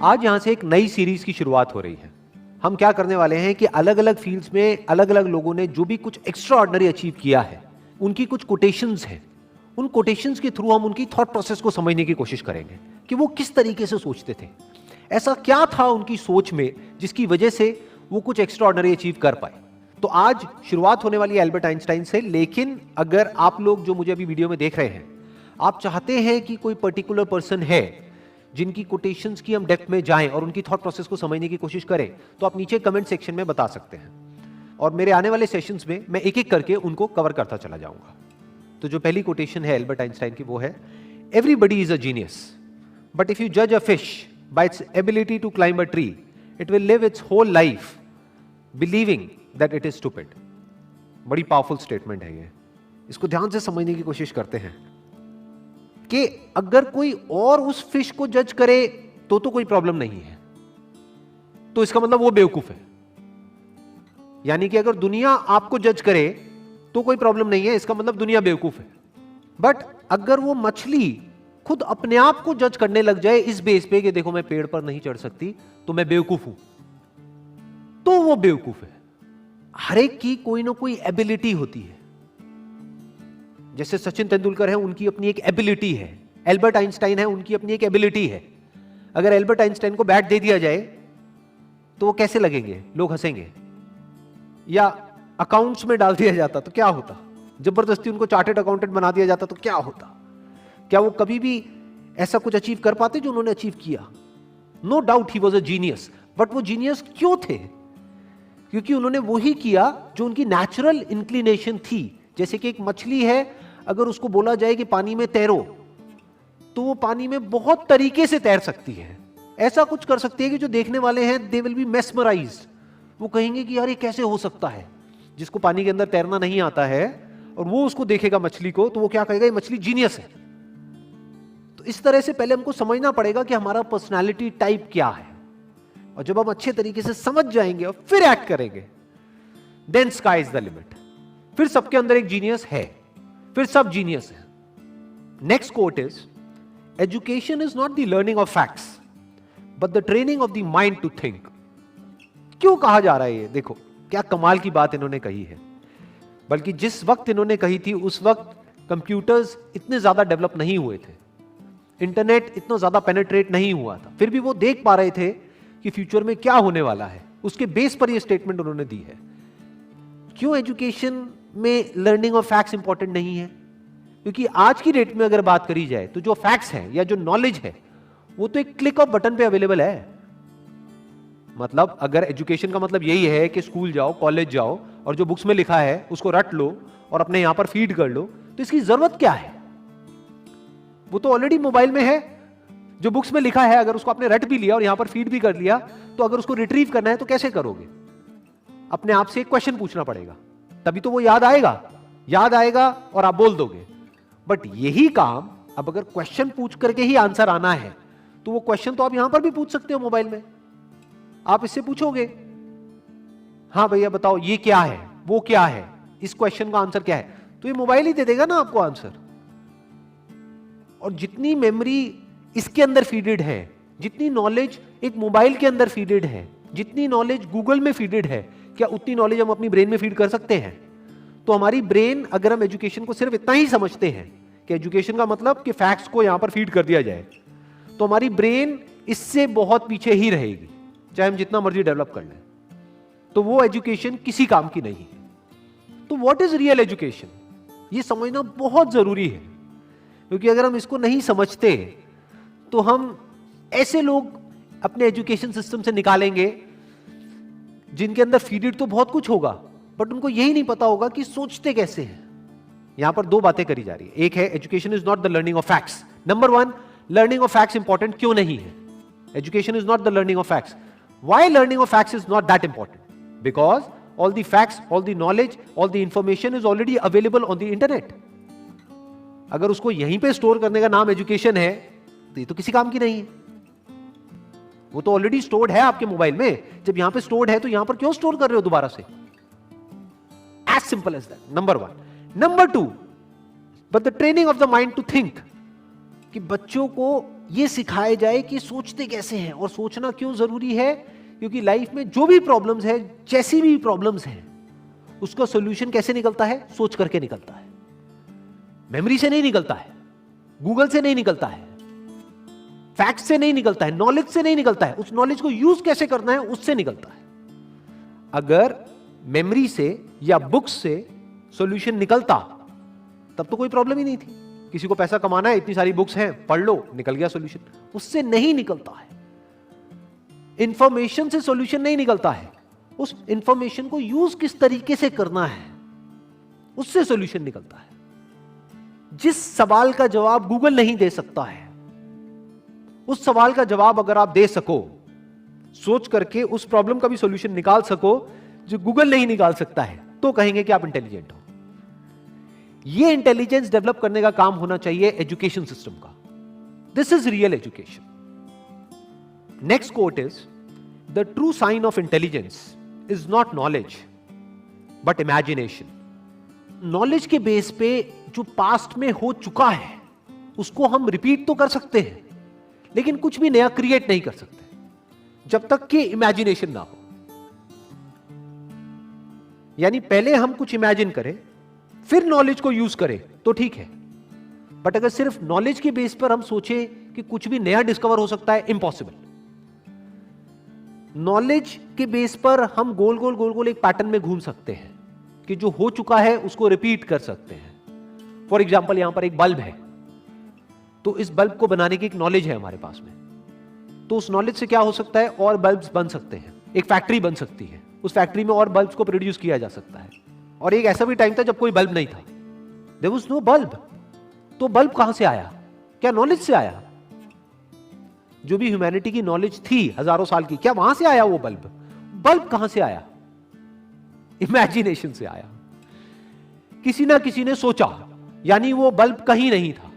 आज यहां से एक नई सीरीज की शुरुआत हो रही है। हम क्या करने वाले हैं कि अलग अलग फील्ड्स में अलग अलग लोगों ने जो भी कुछ एक्स्ट्रा ऑर्डिनरी अचीव किया है, उनकी कुछ कोटेशंस हैं। उन कोटेशंस के थ्रू हम उनकी थॉट प्रोसेस को समझने की कोशिश करेंगे कि वो किस तरीके से सोचते थे, ऐसा क्या था उनकी सोच में जिसकी वजह से वो कुछ एक्स्ट्रा ऑर्डिनरी अचीव कर पाए। तो आज शुरुआत होने वाली है एल्बर्ट आइंस्टाइन से। लेकिन अगर आप लोग जो मुझे अभी वीडियो में देख रहे हैं, आप चाहते हैं कि कोई पर्टिकुलर पर्सन है जिनकी कोटेशंस की हम डेप्थ में जाएं और उनकी थॉट प्रोसेस को समझने की कोशिश करें, तो आप नीचे कमेंट सेक्शन में बता सकते हैं और मेरे आने वाले सेशंस में मैं एक एक करके उनको कवर करता चला जाऊंगा। तो जो पहली कोटेशन है एल्बर्ट आइंस्टाइन की, वो है everybody is a genius, but if you जज a fish by its ability to climb a tree, it will live its whole life believing that it is stupid. बड़ी पावरफुल स्टेटमेंट है ये, इसको ध्यान से समझने की कोशिश करते हैं कि अगर कोई और उस फिश को जज करे तो कोई प्रॉब्लम नहीं है, तो इसका मतलब वो बेवकूफ है। यानी कि अगर दुनिया आपको जज करे तो कोई प्रॉब्लम नहीं है, इसका मतलब दुनिया बेवकूफ है। बट अगर वो मछली खुद अपने आप को जज करने लग जाए इस बेस पे कि देखो मैं पेड़ पर नहीं चढ़ सकती तो मैं बेवकूफ हूं, तो वो बेवकूफ है। हर एक की कोई ना कोई एबिलिटी होती है। जैसे सचिन तेंदुलकर है, उनकी अपनी एक एबिलिटी है। एल्बर्ट आइंस्टाइन है, उनकी अपनी एक एबिलिटी है। अगर एल्बर्ट आइंस्टाइन को बैट दे दिया जाए तो वो कैसे लगेंगे? लोग हंसेंगे। या अकाउंट्स में डाल दिया जाता तो क्या होता? जबरदस्ती उनको चार्टर्ड अकाउंटेंट बना दिया जाता तो क्या होता? क्या वो कभी भी ऐसा कुछ अचीव कर पाते जो उन्होंने अचीव किया? No doubt he was a genius. But वो जीनियस क्यों थे? क्योंकि उन्होंने वही किया जो उनकी नेचुरल इंक्लिनेशन थी। जैसे कि एक मछली है, अगर उसको बोला जाए कि पानी में तैरो, तो वो पानी में बहुत तरीके से तैर सकती है। ऐसा कुछ कर सकती है कि जो देखने वाले हैं दे विल बी मेस्मराइज्ड। वो कहेंगे कि यार ये कैसे हो सकता है? जिसको पानी के अंदर तैरना नहीं आता है और वो उसको देखेगा मछली को, तो वो क्या कहेगा? ये मछली जीनियस है। तो इस तरह से पहले हमको समझना पड़ेगा कि हमारा पर्सनालिटी टाइप क्या है, और जब हम अच्छे तरीके से समझ जाएंगे और फिर एक्ट करेंगे, then sky is the limit. फिर सबके अंदर एक जीनियस है, फिर सब जीनियस है। Next quote is education is not the learning of facts but the training of the mind to think. क्यों कहा जा रहा है ये? देखो क्या कमाल की बात इन्होंने कही है। बल्कि जिस वक्त इन्होंने कही थी उस वक्त कंप्यूटर्स इतने ज्यादा डेवलप नहीं हुए थे, इंटरनेट इतना ज्यादा पेनिट्रेट नहीं हुआ था, फिर भी वो देख पा रहे थे कि फ्यूचर में क्या होने वाला है। उसके बेस पर ये स्टेटमेंट उन्होंने दी है। क्यों एजुकेशन में लर्निंग ऑफ फैक्ट्स इंपॉर्टेंट नहीं है? क्योंकि आज की डेट में अगर बात करी जाए तो जो फैक्ट्स हैं या जो नॉलेज है वो तो एक क्लिक ऑफ बटन पे अवेलेबल है। मतलब अगर एजुकेशन का मतलब यही है कि स्कूल जाओ, कॉलेज जाओ और जो बुक्स में लिखा है उसको रट लो और अपने यहां पर फीड कर लो, तो इसकी जरूरत क्या है? वो तो ऑलरेडी मोबाइल में है। जो बुक्स में लिखा है अगर उसको आपने रट भी लिया और यहां पर फीड भी कर लिया, तो अगर उसको रिट्रीव करना है तो कैसे करोगे? अपने आप से एक क्वेश्चन पूछना पड़ेगा, तभी तो वो याद आएगा और आप बोल दोगे। बट यही काम अब अगर क्वेश्चन पूछ करके ही आंसर आना है, तो वो क्वेश्चन तो आप यहां पर भी पूछ सकते हो मोबाइल में। आप इससे पूछोगे, हाँ भैया बताओ ये क्या है, वो क्या है, इस क्वेश्चन का आंसर क्या है, तो ये मोबाइल ही दे देगा ना आपको आंसर। और जितनी मेमोरी इसके अंदर फीडेड है, जितनी नॉलेज एक मोबाइल के अंदर फीडेड है, जितनी नॉलेज गूगल में फीडेड है, क्या उतनी नॉलेज हम अपनी ब्रेन में फीड कर सकते हैं? तो हमारी ब्रेन, अगर हम एजुकेशन को सिर्फ इतना ही समझते हैं कि एजुकेशन का मतलब कि फैक्ट्स को यहां पर फीड कर दिया जाए, तो हमारी ब्रेन इससे बहुत पीछे ही रहेगी, चाहे हम जितना मर्जी डेवलप कर लें। तो वो एजुकेशन किसी काम की नहीं है। तो व्हाट इज रियल एजुकेशन, ये समझना बहुत जरूरी है। क्योंकि अगर हम इसको नहीं समझते तो हम ऐसे लोग अपने एजुकेशन सिस्टम से निकालेंगे जिनके अंदर फीडेड तो बहुत कुछ होगा, बट उनको यही नहीं पता होगा कि सोचते कैसे हैं। यहां पर दो बातें करी जा रही है। एक है education is not the learning of facts. Number one, learning of facts important क्यों नहीं है? Education is not the learning of facts. Why learning of facts is not that important? Because all the facts, all the knowledge, all the information is already available on the internet. अगर उसको यहीं पे store करने का नाम education है तो ये तो किसी काम की नहीं है। वो तो ऑलरेडी स्टोर्ड है आपके मोबाइल में। जब यहां पे स्टोर्ड है तो यहां पर क्यों स्टोर कर रहे हो दोबारा से? As simple as that, number one. Number two, but the training of the mind to think, कि बच्चों को ये सिखाया जाए कि सोचते कैसे हैं और सोचना क्यों जरूरी है, क्योंकि लाइफ में जो भी प्रॉब्लम्स है, जैसी भी प्रॉब्लम्स हैं, उसका सॉल्यूशन कैसे निकलता है? सोच करके निकलता है। मेमोरी से नहीं निकलता है, गूगल से नहीं निकलता है, फैक्ट से नहीं निकलता है, नॉलेज से नहीं निकलता है, उस नॉलेज को यूज कैसे करना है उससे निकलता है। अगर मेमोरी से या बुक्स से सॉल्यूशन निकलता तब तो कोई प्रॉब्लम ही नहीं थी। किसी को पैसा कमाना है, इतनी सारी बुक्स हैं, पढ़ लो, निकल गया सॉल्यूशन। उससे नहीं निकलता है। इंफॉर्मेशन से सॉल्यूशन नहीं निकलता है, उस इंफॉर्मेशन को यूज किस तरीके से करना है उससे सॉल्यूशन निकलता है। जिस सवाल का जवाब गूगल नहीं दे सकता है, उस सवाल का जवाब अगर आप दे सको, सोच करके उस प्रॉब्लम का भी सॉल्यूशन निकाल सको जो गूगल नहीं निकाल सकता है, तो कहेंगे कि आप इंटेलिजेंट हो। ये इंटेलिजेंस डेवलप करने का काम होना चाहिए एजुकेशन सिस्टम का। This is real education. Next quote is, the true sign of intelligence is not knowledge but imagination. Knowledge के बेस पे जो पास्ट में हो चुका है उसको हम रिपीट तो कर सकते हैं, लेकिन कुछ भी नया क्रिएट नहीं कर सकते जब तक कि इमेजिनेशन ना हो। यानी पहले हम कुछ इमेजिन करें, फिर नॉलेज को यूज करें तो ठीक है, बट अगर सिर्फ नॉलेज के बेस पर हम सोचें कि कुछ भी नया डिस्कवर हो सकता है, इम्पॉसिबल। नॉलेज के बेस पर हम गोल गोल गोल गोल एक पैटर्न में घूम सकते हैं कि जो हो चुका है उसको रिपीट कर सकते हैं। फॉर एग्जाम्पल, यहां पर एक बल्ब है, तो इस बल्ब को बनाने की एक नॉलेज है हमारे पास में, तो उस नॉलेज से क्या हो सकता है, और बल्ब्स बन सकते हैं। एक फैक्ट्री बन सकती है, उस फैक्ट्री में और बल्ब्स को प्रोड्यूस किया जा सकता है। और एक ऐसा भी टाइम था जब कोई बल्ब नहीं था, देयर वाज नो बल्ब। तो बल्ब कहां से आया? क्या नॉलेज से आया? जो भी ह्यूमैनिटी की नॉलेज थी हजारों साल की, क्या वहां से आया वो बल्ब? बल्ब कहां से आया? इमेजिनेशन से आया। किसी ना किसी ने सोचा, यानी वो बल्ब कहीं नहीं था,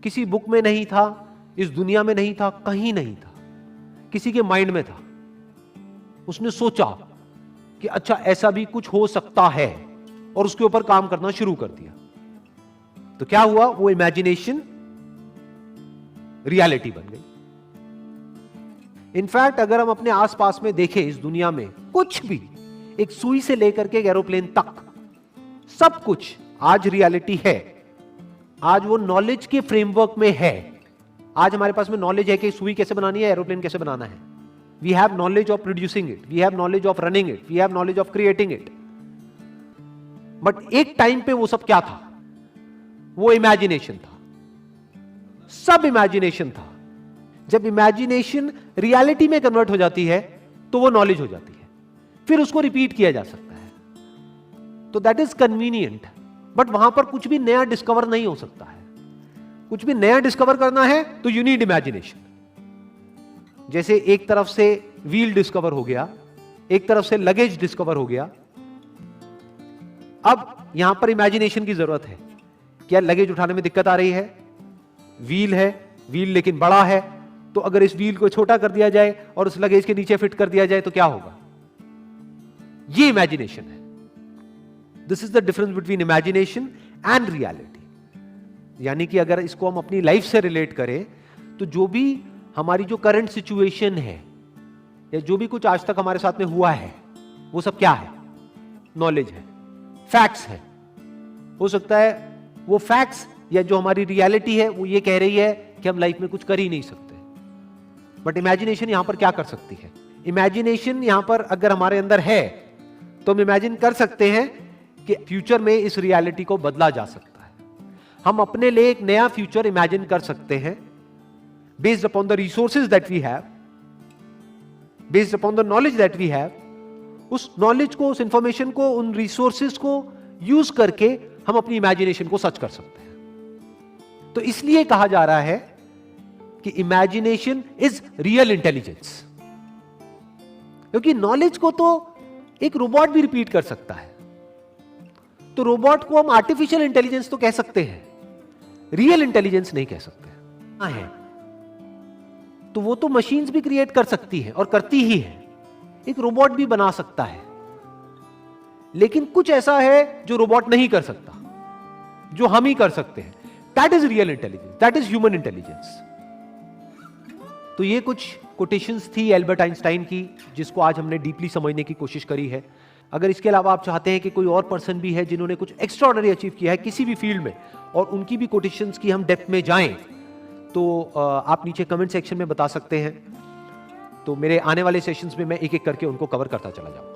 किसी बुक में नहीं था, इस दुनिया में नहीं था, कहीं नहीं था, किसी के माइंड में था। उसने सोचा कि अच्छा ऐसा भी कुछ हो सकता है, और उसके ऊपर काम करना शुरू कर दिया। तो क्या हुआ? वो इमेजिनेशन रियलिटी बन गई। इनफैक्ट अगर हम अपने आसपास में देखें, इस दुनिया में कुछ भी, एक सुई से लेकर के एक एरोप्लेन तक, सब कुछ आज रियलिटी है। आज वो नॉलेज के फ्रेमवर्क में है। आज हमारे पास में नॉलेज है कि सुई कैसे बनानी है, एरोप्लेन कैसे बनाना है। We have knowledge of producing it, we have knowledge of running it, we have knowledge of creating it. But एक टाइम पे वो सब क्या था? वो इमेजिनेशन था, सब इमेजिनेशन था। जब इमेजिनेशन रियलिटी में कन्वर्ट हो जाती है तो वो नॉलेज हो जाती है, फिर उसको रिपीट किया जा सकता है। तो दैट इज कन्वीनियंट, बट वहां पर कुछ भी नया डिस्कवर नहीं हो सकता है। कुछ भी नया डिस्कवर करना है तो यू नीड इमेजिनेशन। जैसे एक तरफ से व्हील डिस्कवर हो गया, एक तरफ से लगेज डिस्कवर हो गया, अब यहां पर इमेजिनेशन की जरूरत है। क्या लगेज उठाने में दिक्कत आ रही है? व्हील है, व्हील लेकिन बड़ा है, तो अगर इस व्हील को छोटा कर दिया जाए और उस लगेज के नीचे फिट कर दिया जाए तो क्या होगा? ये इमेजिनेशन है। This is the difference between imagination and reality. यानी कि अगर इसको हम अपनी लाइफ से रिलेट करें तो जो भी हमारी जो करंट सिचुएशन है या जो भी कुछ आज तक हमारे साथ में हुआ है, वो सब क्या है? नॉलेज है, फैक्ट्स है। हो सकता है वो फैक्ट्स या जो हमारी रियलिटी है वो ये कह रही है कि हम लाइफ में कुछ कर ही नहीं सकते, बट इमेजिनेशन यहां पर क्या कर सकती है? इमेजिनेशन यहां पर अगर हमारे अंदर है तो हम इमेजिन कर सकते हैं कि फ्यूचर में इस रियलिटी को बदला जा सकता है। हम अपने लिए एक नया फ्यूचर इमेजिन कर सकते हैं based upon the resources that we have, based upon the knowledge that we have. उस नॉलेज को, उस इंफॉर्मेशन को, उन रिसोर्सेज को यूज करके हम अपनी इमेजिनेशन को सच कर सकते हैं। तो इसलिए कहा जा रहा है कि इमेजिनेशन इज रियल इंटेलिजेंस, क्योंकि नॉलेज को तो एक रोबोट भी रिपीट कर सकता है। तो रोबोट को हम आर्टिफिशियल इंटेलिजेंस तो कह सकते हैं, रियल इंटेलिजेंस नहीं कह सकते है। तो वो तो मशीन्स भी क्रिएट कर सकती है और करती ही है, एक रोबोट भी बना सकता है। लेकिन कुछ ऐसा है जो रोबोट नहीं कर सकता, जो हम ही कर सकते हैं। That is real intelligence, that is human intelligence. तो ये कुछ कोटेशंस थी एल्बर्ट आइंस्टाइन की, जिसको आज हमने डीपली समझने की कोशिश करी है। अगर इसके अलावा आप चाहते हैं कि कोई और पर्सन भी है जिन्होंने कुछ एक्स्ट्राऑर्डिनरी अचीव किया है किसी भी फील्ड में, और उनकी भी कोटेशंस की हम डेप्थ में जाएं, तो आप नीचे कमेंट सेक्शन में बता सकते हैं। तो मेरे आने वाले सेशंस में मैं एक एक करके उनको कवर करता चला जाऊंगा।